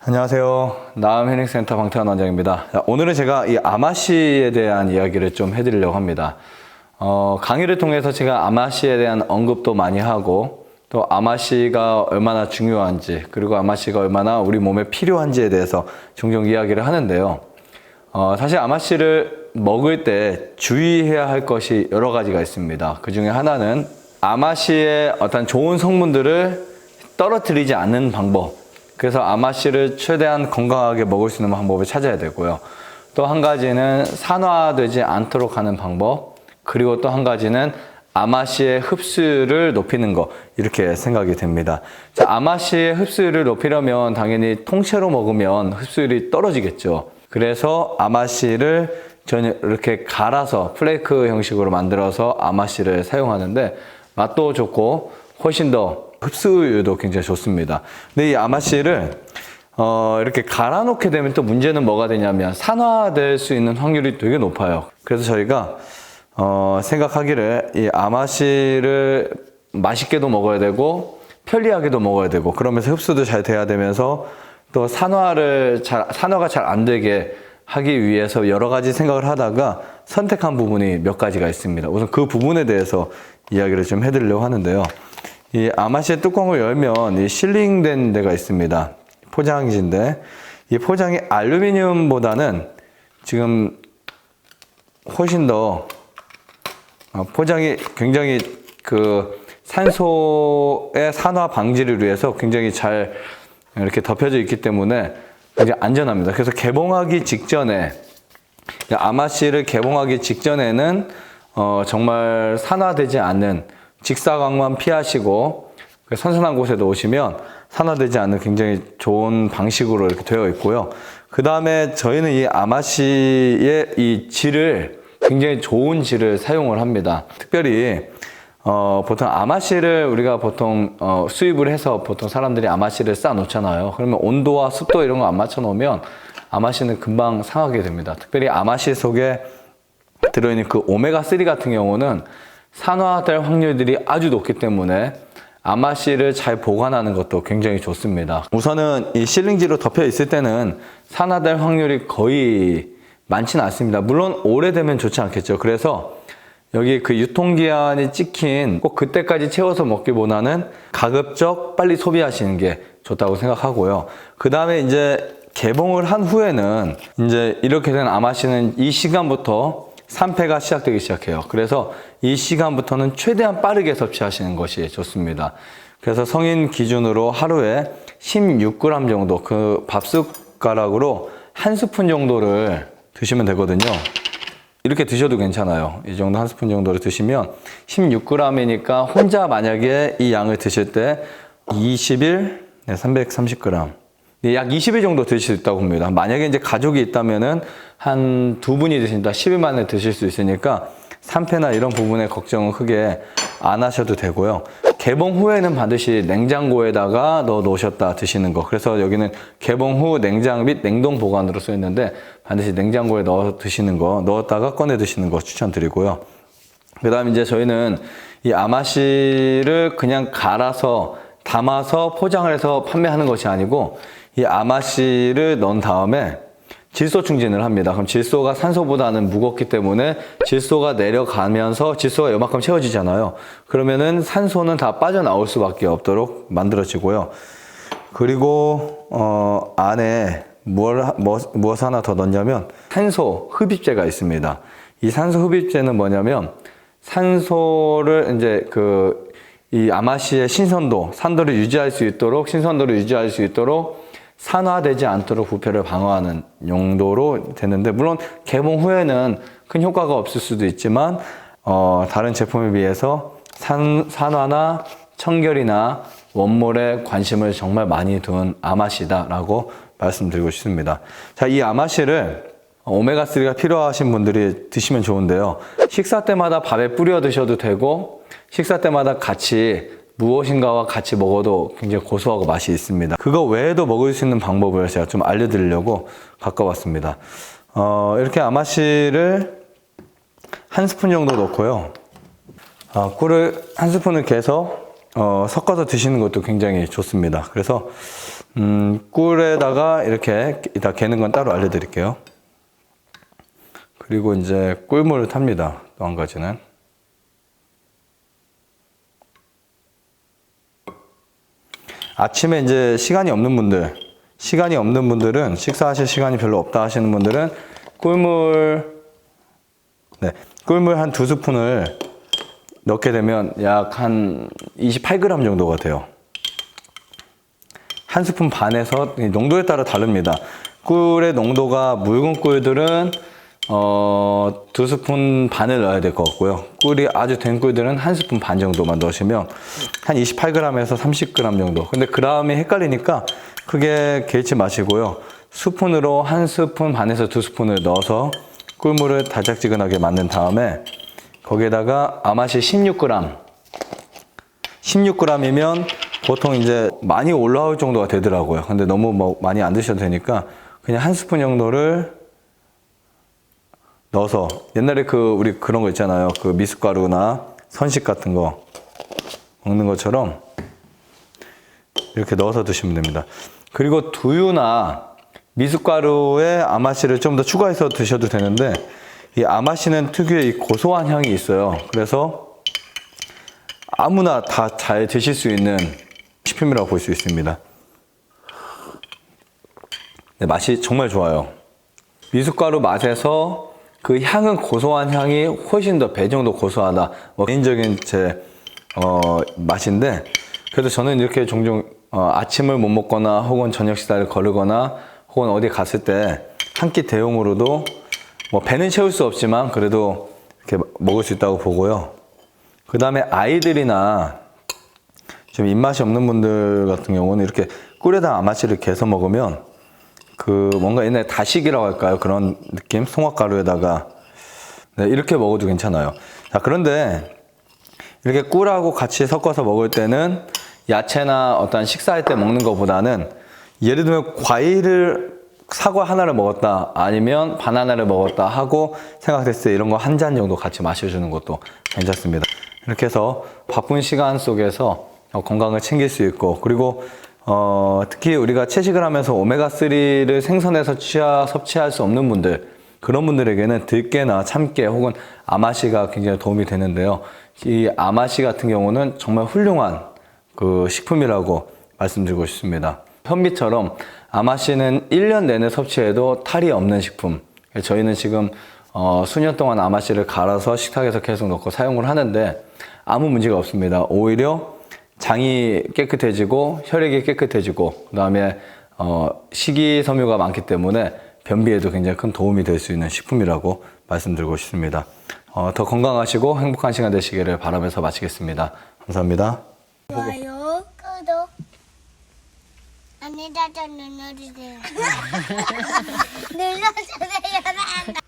안녕하세요. 나음 해닝센터 방태환 원장입니다. 오늘은 제가 이 아마씨에 대한 이야기를 좀 해드리려고 합니다. 강의를 통해서 제가 아마씨에 대한 언급도 많이 하고 또 아마씨가 얼마나 중요한지 그리고 아마씨가 얼마나 우리 몸에 필요한지에 대해서 종종 이야기를 하는데요. 사실 아마씨를 먹을 때 주의해야 할 것이 여러 가지가 있습니다. 그 중에 하나는 아마씨의 어떤 좋은 성분들을 떨어뜨리지 않는 방법. 그래서 아마씨를 최대한 건강하게 먹을 수 있는 방법을 찾아야 되고요. 또 한 가지는 산화되지 않도록 하는 방법, 그리고 또 한 가지는 아마씨의 흡수를 높이는 것, 이렇게 생각이 됩니다. 자, 아마씨의 흡수를 높이려면 당연히 통째로 먹으면 흡수율이 떨어지겠죠. 그래서 아마씨를 저는 이렇게 갈아서 플레이크 형식으로 만들어서 아마씨를 사용하는데 맛도 좋고 훨씬 더 흡수율도 굉장히 좋습니다. 근데 이 아마씨를 이렇게 갈아 놓게 되면 또 문제는 뭐가 되냐면 산화될 수 있는 확률이 되게 높아요. 그래서 저희가 생각하기를 이 아마씨를 맛있게도 먹어야 되고 편리하게도 먹어야 되고 그러면서 흡수도 잘 돼야 되면서 또 산화가 잘 안 되게 하기 위해서 여러 가지 생각을 하다가 선택한 부분이 몇 가지가 있습니다. 우선 그 부분에 대해서 이야기를 좀 해드리려고 하는데요. 이 아마씨의 뚜껑을 열면 이 실링된 데가 있습니다. 포장지인데 이 포장이 알루미늄보다는 지금 훨씬 더 포장이 굉장히 그 산소의 산화 방지를 위해서 굉장히 잘 이렇게 덮여져 있기 때문에 굉장히 안전합니다. 그래서 개봉하기 직전에 아마씨를 개봉하기 직전에는 정말 산화되지 않는 직사광만 피하시고 선선한 곳에 놓으시면 산화되지 않는 굉장히 좋은 방식으로 이렇게 되어 있고요. 그 다음에 저희는 이 아마씨의 이 질을 굉장히 좋은 질을 사용을 합니다. 특별히 보통 아마씨를 우리가 보통 수입을 해서 보통 사람들이 아마씨를 쌓아 놓잖아요. 그러면 온도와 습도 이런 거 안 맞춰 놓으면 아마씨는 금방 상하게 됩니다. 특별히 아마씨 속에 들어있는 그 오메가3 같은 경우는 산화될 확률들이 아주 높기 때문에 아마씨를 잘 보관하는 것도 굉장히 좋습니다. 우선은 이 실링지로 덮여 있을 때는 산화될 확률이 거의 많지는 않습니다. 물론 오래되면 좋지 않겠죠. 그래서 여기 그 유통기한이 찍힌 꼭 그때까지 채워서 먹기보다는 가급적 빨리 소비하시는 게 좋다고 생각하고요. 그 다음에 이제 개봉을 한 후에는 이제 이렇게 된 아마씨는 이 시간부터 산패가 시작되기 시작해요. 그래서 이 시간부터는 최대한 빠르게 섭취하시는 것이 좋습니다. 그래서 성인 기준으로 하루에 16g 정도 그 밥숟가락으로 한 스푼 정도를 드시면 되거든요. 이렇게 드셔도 괜찮아요. 이 정도 한 스푼 정도를 드시면 16g이니까 혼자 만약에 이 양을 드실 때 20일 330g 약 20일 정도 드실 수 있다고 봅니다. 만약에 이제 가족이 있다면은 한 두 분이 드신다 10일 만에 드실 수 있으니까 산패나 이런 부분에 걱정은 크게 안 하셔도 되고요. 개봉 후에는 반드시 냉장고에다가 넣어 놓으셨다 드시는 거. 그래서 여기는 개봉 후 냉장 및 냉동 보관으로 써 있는데 반드시 냉장고에 넣어 드시는 거, 넣었다가 꺼내 드시는 거 추천드리고요. 그 다음 이제 저희는 이 아마씨를 그냥 갈아서 담아서 포장을 해서 판매하는 것이 아니고 이 아마씨를 넣은 다음에 질소 충진을 합니다. 그럼 질소가 산소보다는 무겁기 때문에 질소가 내려가면서 질소가 요만큼 채워지잖아요. 그러면은 산소는 다 빠져나올 수밖에 없도록 만들어지고요. 그리고 안에 무엇 하나 더 넣냐면 산소 흡입제가 있습니다. 이 산소 흡입제는 뭐냐면 산소를 이제 이 아마씨의 산도를 유지할 수 있도록 신선도를 유지할 수 있도록 산화되지 않도록 부패를 방어하는 용도로 되는데 물론 개봉 후에는 큰 효과가 없을 수도 있지만 다른 제품에 비해서 산화나 청결이나 원몰에 관심을 정말 많이 둔 아마씨다라고 말씀드리고 싶습니다. 자, 이 아마씨를 오메가3가 필요하신 분들이 드시면 좋은데요. 식사 때마다 밥에 뿌려 드셔도 되고 식사 때마다 같이 무엇인가와 같이 먹어도 굉장히 고소하고 맛이 있습니다. 그거 외에도 먹을 수 있는 방법을 제가 좀 알려드리려고 갖고 왔습니다. 이렇게 아마씨를 한 스푼 정도 넣고요. 꿀을 한 스푼을 깨서 섞어서 드시는 것도 굉장히 좋습니다. 그래서 꿀에다가 이렇게 이따 개는 건 따로 알려드릴게요. 그리고 이제 꿀물을 탑니다. 또 한 가지는 아침에 이제 시간이 없는 분들은 식사하실 시간이 별로 없다 하시는 분들은 꿀물 한 2스푼을 넣게 되면 약 한 28g 정도가 돼요. 한 스푼 반에서 농도에 따라 다릅니다. 꿀의 농도가 묽은 꿀들은 2스푼 반을 넣어야 될 것 같고요. 꿀이 아주 된 꿀들은 한 스푼 반 정도만 넣으시면 한 28g에서 30g 정도. 근데 g이 헷갈리니까 크게 개의치 마시고요. 스푼으로 한 스푼 반에서 2스푼을 넣어서 꿀물을 달짝지근하게 만든 다음에 거기에다가 아마시 16g이면 보통 이제 많이 올라올 정도가 되더라고요. 근데 너무 뭐 많이 안 드셔도 되니까 그냥 한 스푼 정도를 넣어서 옛날에 우리 그런 거 있잖아요. 미숫가루나 선식 같은 거 먹는 것처럼 이렇게 넣어서 드시면 됩니다. 그리고 두유나 미숫가루에 아마씨를 좀 더 추가해서 드셔도 되는데 이 아마씨는 특유의 이 고소한 향이 있어요. 그래서 아무나 다 잘 드실 수 있는 식품이라고 볼 수 있습니다. 네, 맛이 정말 좋아요. 미숫가루 맛에서 그 향은 고소한 향이 훨씬 더 배 정도 고소하다. 개인적인 제 맛인데 그래도 저는 이렇게 종종 아침을 못 먹거나 혹은 저녁 식사를 거르거나 혹은 어디 갔을 때 한 끼 대용으로도 배는 채울 수 없지만 그래도 이렇게 먹을 수 있다고 보고요. 그 다음에 아이들이나 좀 입맛이 없는 분들 같은 경우는 이렇게 꿀에다 아마씨를 개서 먹으면 뭔가 옛날에 다식이라고 할까요? 그런 느낌? 송화가루에다가 네, 이렇게 먹어도 괜찮아요. 자, 그런데 이렇게 꿀하고 같이 섞어서 먹을 때는 야채나 어떤 식사할 때 먹는 것보다는 예를 들면 과일을 사과 하나를 먹었다 아니면 바나나를 먹었다 하고 생각했을 때 이런 거 한 잔 정도 같이 마셔주는 것도 괜찮습니다. 이렇게 해서 바쁜 시간 속에서 건강을 챙길 수 있고 그리고 특히 우리가 채식을 하면서 오메가3를 생선에서 섭취할 수 없는 분들 그런 분들에게는 들깨나 참깨 혹은 아마씨가 굉장히 도움이 되는데요. 이 아마씨 같은 경우는 정말 훌륭한 식품이라고 말씀드리고 싶습니다. 현미처럼 아마씨는 1년 내내 섭취해도 탈이 없는 식품. 저희는 지금 수년 동안 아마씨를 갈아서 식탁에서 계속 넣고 사용을 하는데 아무 문제가 없습니다. 오히려 장이 깨끗해지고 혈액이 깨끗해지고 그 다음에 식이섬유가 많기 때문에 변비에도 굉장히 큰 도움이 될 수 있는 식품이라고 말씀드리고 싶습니다. 더 건강하시고 행복한 시간 되시기를 바라면서 마치겠습니다. 감사합니다. 좋아요, 구독, 안내자전 눌러주세요. 눌러주세요.